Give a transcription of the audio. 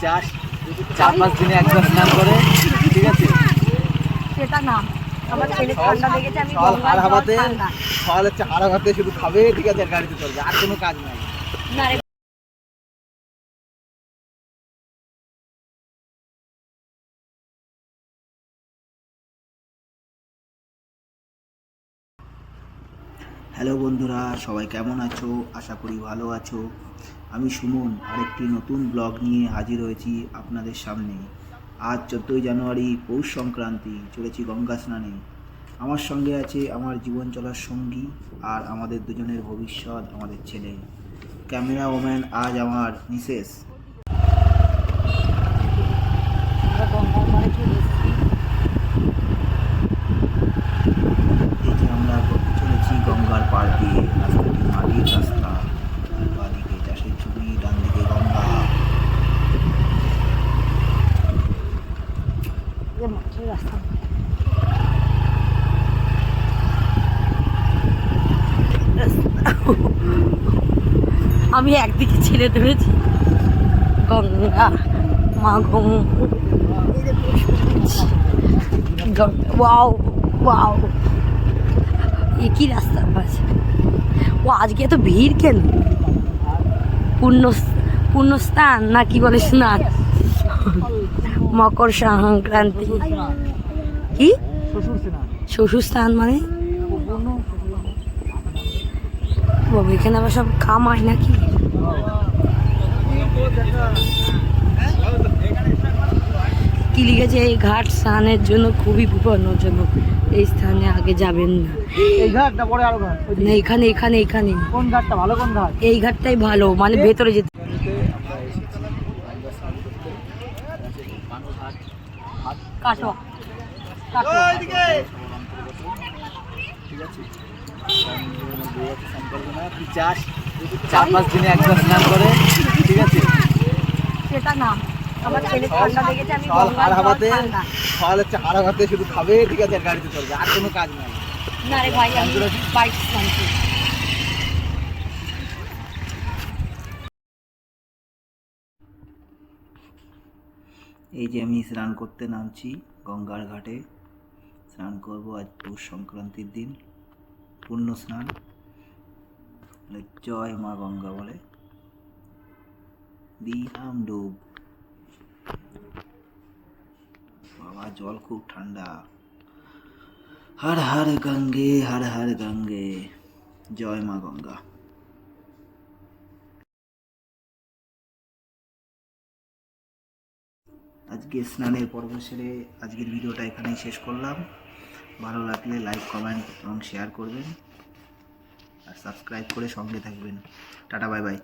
চাস 4-5 দিনে একবার স্নান করে, ঠিক আছে? সেটা না, আমার ছেলে ঠান্ডা লেগেছে, আমি আর হাওয়াতে ফল হচ্ছে হাওয়াতে শুধু খাবে, ঠিক আছে? আর গাড়িতে চলবে, আর কোনো কাজ নাই। না রে। হ্যালো বন্ধুরা, সবাই কেমন আছো? আশা করি ভালো আছো। আমি সুমন আরেকটি নতুন ব্লগ নিয়ে হাজির হয়েছি আপনাদের সামনে। আজ 14ই জানুয়ারি, পৌষ সংক্রান্তি, চলেছি গঙ্গা স্নানে। আমার সঙ্গে আছে আমার জীবন চলার সঙ্গী আর আমাদের দুজনের ভবিষ্যৎ, আমাদের ছেলে। ক্যামেরা ওম্যান আজ আমার মিসেস। এই যে আমরা চলেছি গঙ্গার পাড় দিয়ে, রাস্তাটি মাটির রাস্তা, বাঁদিকে চাষের জমি, ডান দিকে গঙ্গা। আমি একদিকে ছেড়ে ধরেছি গঙ্গা মা ওয়াও ওয়াও, একই রাস্তার পাশে। ও আজকে এত ভিড় কেন? পুণ্যস্থান না কি বলে, স্নান, মকর সংক্রান্তি। কি শ্বশুর স্থান মানে? বাবা, এখানে আবার সব কামায় নাকি? কি লিখেছে? এই ঘাট স্নানের জন্য খুবই বিপজ্জনক, এই স্থানে আগে যাবেন না। এই ঘাট না পরে আরো ঘাট? না, এখানে এখানে এখানে। কোন ঘাটটা ভালো, কোন ঘাট? এই ঘাটটাই ভালো, মানে ভেতরে যেতে। কাটো কাটো। ঠিক আছে, তুই চাস 4-5 দিনে একবার স্নান করে, ঠিক আছে? সেটা না, আমার ছেলে ঠান্ডা লেগেছে, আমি আর হাওয়াতে ফল হচ্ছে হাওয়াতে শুধু খাবে, ঠিক আছে? আর গাড়িতে চলবে, আর কোনো কাজ নাই। না রে ভাই, আমি বাইক স্নান করি। এই যে আমি স্নান করতে নামছি গঙ্গার ঘাটে। স্নান করব আজ পৌষ সংক্রান্তির দিন, পূর্ণ স্নান। জয় মা গঙ্গা বলে দিলাম ডুব। বাবা, জল খুব ঠান্ডা। হর হর গঙ্গে, হর হর গঙ্গে, জয় মা গঙ্গা। আজকে স্নানের পর্ব সেরে আজকের ভিডিওটা এখানেই শেষ করলাম। ভালো লাগলে লাইক, কমেন্ট এবং শেয়ার করবেন, আর সাবস্ক্রাইব করে সঙ্গে থাকবেন। Tata, bye bye.